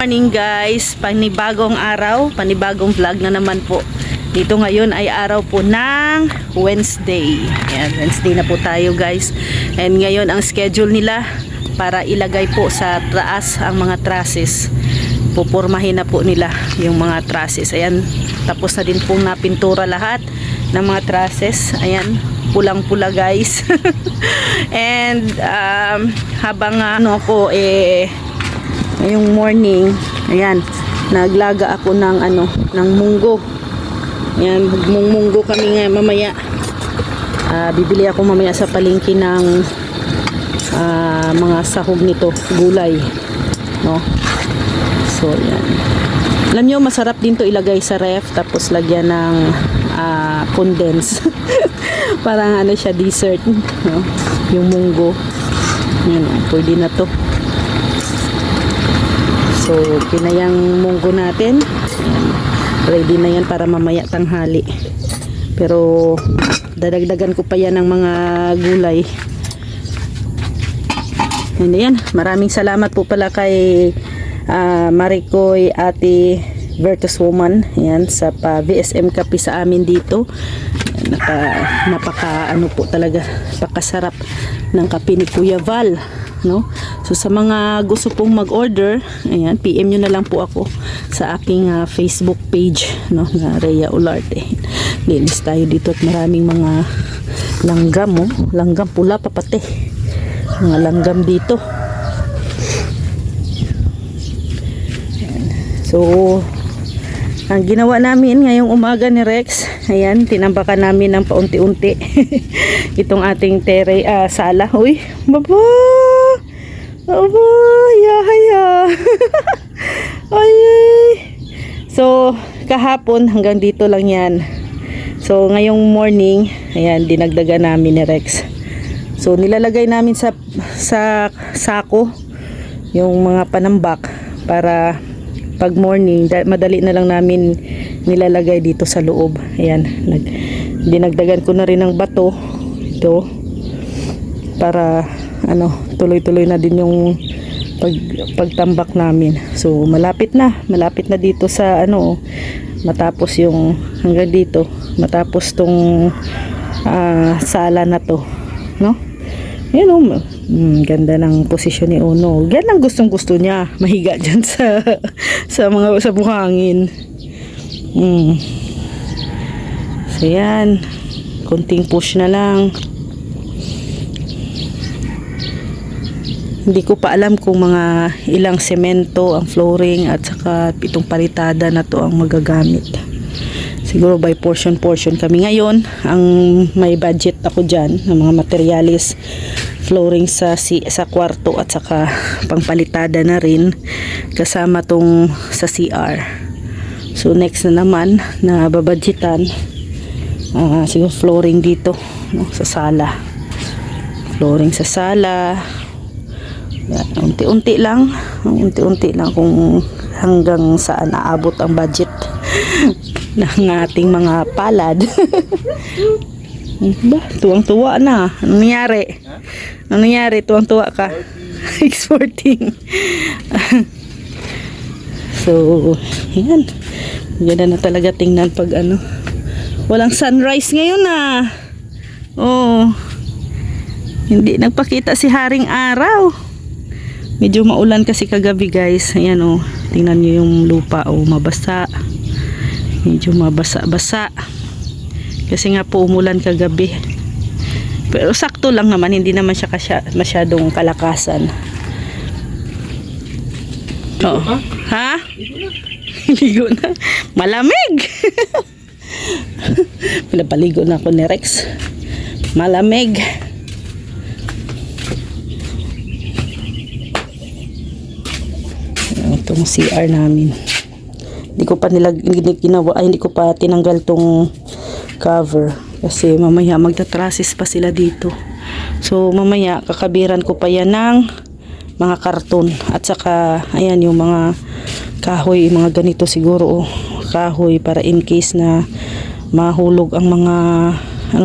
morning guys, panibagong araw, panibagong vlog na naman po. Dito ngayon ay araw po ng Wednesday. Ayan, Wednesday na po tayo guys. And ngayon ang schedule nila para ilagay po sa taas ang mga trusses. Pupurmahin na po nila yung mga trusses. Ayan, tapos na din pong napintura lahat ng mga trusses. Ayan, pulang-pula guys. And habang ako ngayong morning, ayan, naglaga ako ng ng munggo. Ayan, munggo kami ngayon mamaya. Bibili ako mamaya sa palengke ng mga sahog nito, gulay, no? So ayan. Alam nyo, masarap din to ilagay sa ref tapos lagyan ng condense. Parang siya, dessert, no? Yung munggo. Ayan, pwede na to. So, pinayang munggo natin. Ayan, ready na yan para mamaya tanghali. Pero, dadagdagan ko pa yan ng mga gulay. Ayan, maraming salamat po pala kay Maricoy, Ate Virtus Woman. Ayan, sa VSM Kape sa amin dito. Napaka po talaga, napakasarap ng kape ni Kuya Val, no? So sa mga gusto pong mag-order, ayan, PM nyo na lang po ako sa aking Facebook page, no, na Rhea Olarte. Linis tayo dito at maraming mga langgam, langgam pula pa pati, mga langgam dito. Ayan. So ang ginawa namin ngayong umaga ni Rex, ayan, tinambakan namin ng paunti-unti itong ating sala. Uy, baba! Baba! Yahaya! Ay! So, kahapon hanggang dito lang yan. So, ngayong morning, ayan, dinagdagan namin ni Rex. So, nilalagay namin sa sako yung mga panambak para pag morning, madali na lang namin nilalagay dito sa loob. Ayan, dinagdagan ko na rin ng bato ito para tuloy-tuloy na din yung pagtambak namin. So malapit na dito sa matapos yung hanggang dito, matapos tong sala na to, no? Yan ganda ng posisyon ni Uno. Yan ang gustong-gusto niya, mahiga dyan sa buhangin. So yan, kunting push na lang. Hindi ko pa alam kung mga ilang semento ang flooring at saka itong palitada na to ang magagamit. Siguro by portion kami ngayon. Ang may budget ako dyan ng mga materialis, flooring sa kwarto at saka pangpalitada na rin kasama tong sa CR. So next na naman na babudgetan, siguro flooring dito, no, sa sala. Flooring sa sala. Yan, unti-unti lang kung hanggang saan aabot ang budget ng ating mga palad. Ba, tuwang-tuwa na. Anong nangyari? Anong nangyari? Tuwang-tuwa ka? Exporting. So, yan. Ganda na talaga tingnan pag walang sunrise ngayon Oh. Hindi nagpakita si haring araw. Medyo maulan kasi kagabi guys. Ayan tingnan nyo yung lupa mabasa. Medyo mabasa-basa. Kasi nga po umulan kagabi. Pero sakto lang naman, hindi naman siya masyadong kalakasan. Oh. Ha? Ligo na. Malamig. Pinapaligo na ako ni Rex. Malamig. Itong CR namin. Hindi ko pa hindi ko pa tinanggal tong cover kasi mamaya magtatrasis pa sila dito. So mamaya kakabiran ko pa yan ng mga karton at saka ayan yung mga kahoy, mga ganito siguro kahoy para in case na mahulog ang mga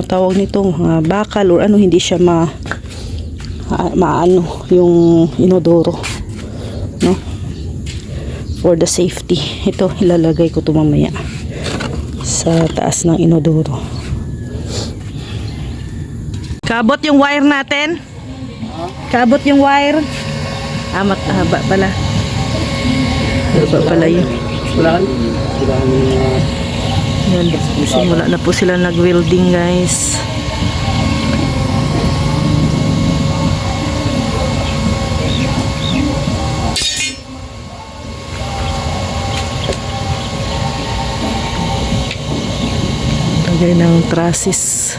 tawag nito, mga bakal or hindi siya maano yung inodoro, no? for the safety. Ito, ilalagay ko to mamaya sa taas ng inodoro. Kabot yung wire natin. Kabot yung wire. Haba pala. Haba pala yun. Yan, simula na po sila nag-welding, guys. Lagay ng trusses.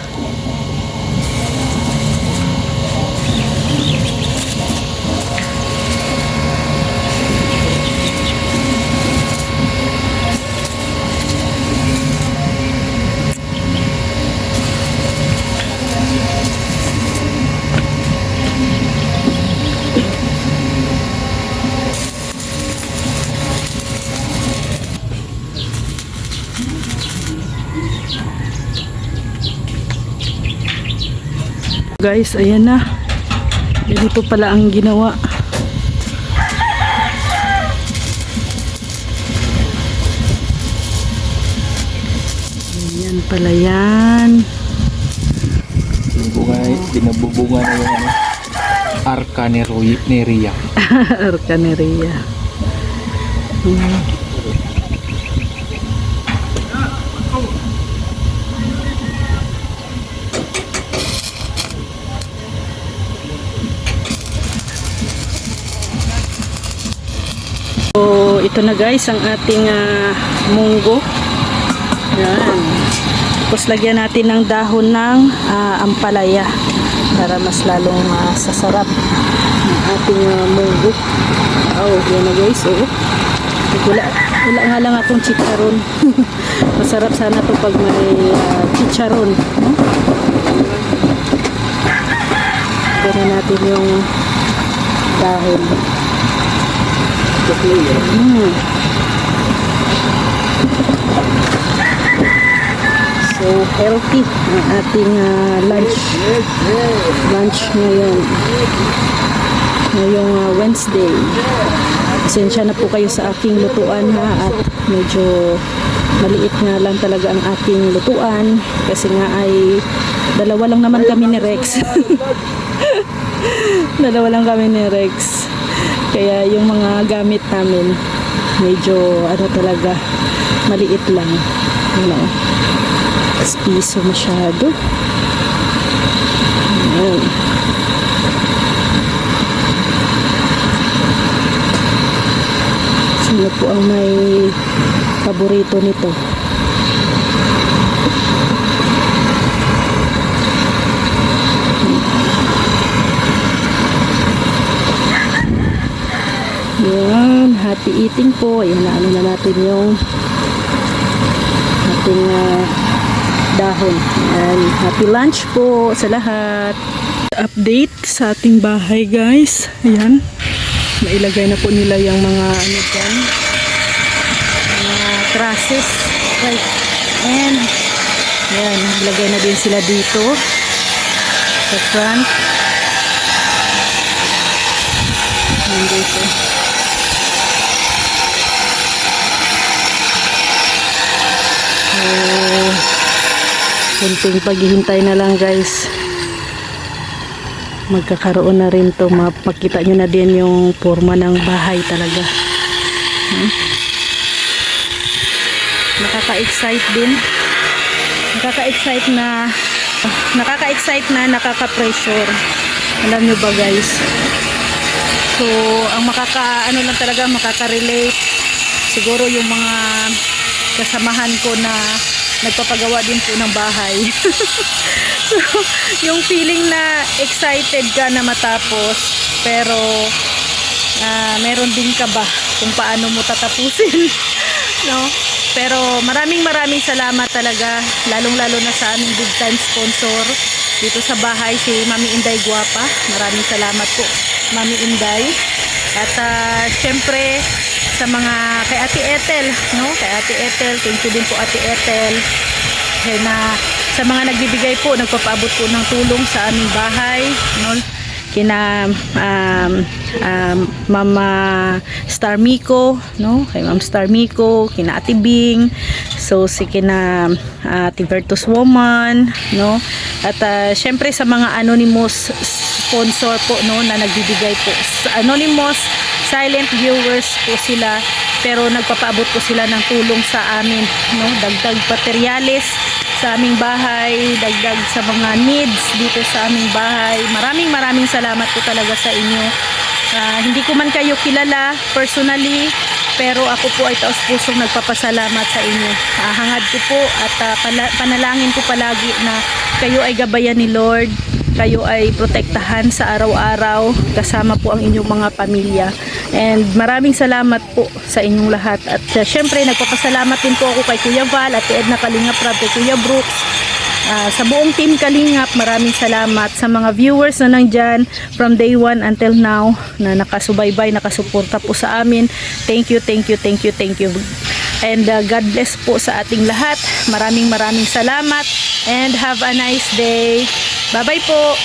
Guys, ayan na. Ganito pala ang ginawa. Ayan pala yan. Binabubunga na yung Arcaneria. Arcaneria. So, ito na guys ang ating munggo. Yan. Tapos lagyan natin ng dahon ng ampalaya para mas lalong sasarap ang ating munggo. Oh, yan na guys. Oh. Wala nga lang akong chicharon. Masarap sana to pag may chicharon. Lagyan natin yung dahon. So healthy ang ating lunch ngayong Wednesday. Pasensya na po kayo sa aking lutuan at medyo maliit nga lang talaga ang aking lutuan kasi nga ay dalawa lang naman kami ni Rex. Dalawa lang kami ni Rex. Kaya yung mga gamit namin medyo talaga maliit lang. Piso masyado. Ayan. Sino po ang may paborito nito? Yan, happy eating po. Ayan, na natin yung ating dahon. And happy lunch po sa lahat. Update sa ating bahay guys. Ayan, nailagay na po nila yung mga dyan, mga trusses. Right. And ayan, naglagay na din sila dito sa front. Ayan dito. Kunting paghihintay na lang guys, magkakaroon na rin to. Makita nyo na din yung forma ng bahay talaga. Nakaka-excite din, nakaka-excite na nakaka-pressure. Alam nyo ba guys? So ang lang talaga makaka-relate siguro yung mga kasamahan ko na nagpapagawa din po ng bahay. So, yung feeling na excited ka na matapos, pero meron din ka ba kung paano mo tatapusin? No? Pero maraming salamat talaga, lalong-lalo na sa aming big time sponsor dito sa bahay, si Mami Inday Guapa. Maraming salamat po, Mami Inday. At syempre, sa mga kay Ate Ethel, no? Kay Ate Ethel, thank you din po Ate Ethel. Kaya na sa mga nagbibigay po, nagpapaabot po ng tulong sa aming bahay, no? kina Mama Star Miko, no? Kay Ma'am Star Miko, kina Ate Bing, so si kina Ate Virtus Woman, no? At syempre sa mga anonymous sponsor po, no, na nagbibigay po. Anonymous silent viewers po sila, pero nagpapaabot po sila ng tulong sa amin, no? Dagdag materyales sa aming bahay, dagdag sa mga needs dito sa aming bahay. Maraming salamat po talaga sa inyo. Hindi ko man kayo kilala personally, pero ako po ay taos-pusong nagpapasalamat sa inyo. Hangad ko po at panalangin ko palagi na kayo ay gabayan ni Lord, kayo ay protektahan sa araw-araw, kasama po ang inyong mga pamilya. And maraming salamat po sa inyong lahat. At syempre nagpapasalamat din po ako kay Kuya Val, Ate Edna Kalingap Rab, kay Kuya Brooks, sa buong team Kalingap. Maraming salamat sa mga viewers na nandyan from day 1 until now, na nakasubaybay, nakasuporta po sa amin. Thank you. And God bless po sa ating lahat. Maraming salamat and have a nice day. Bye bye po.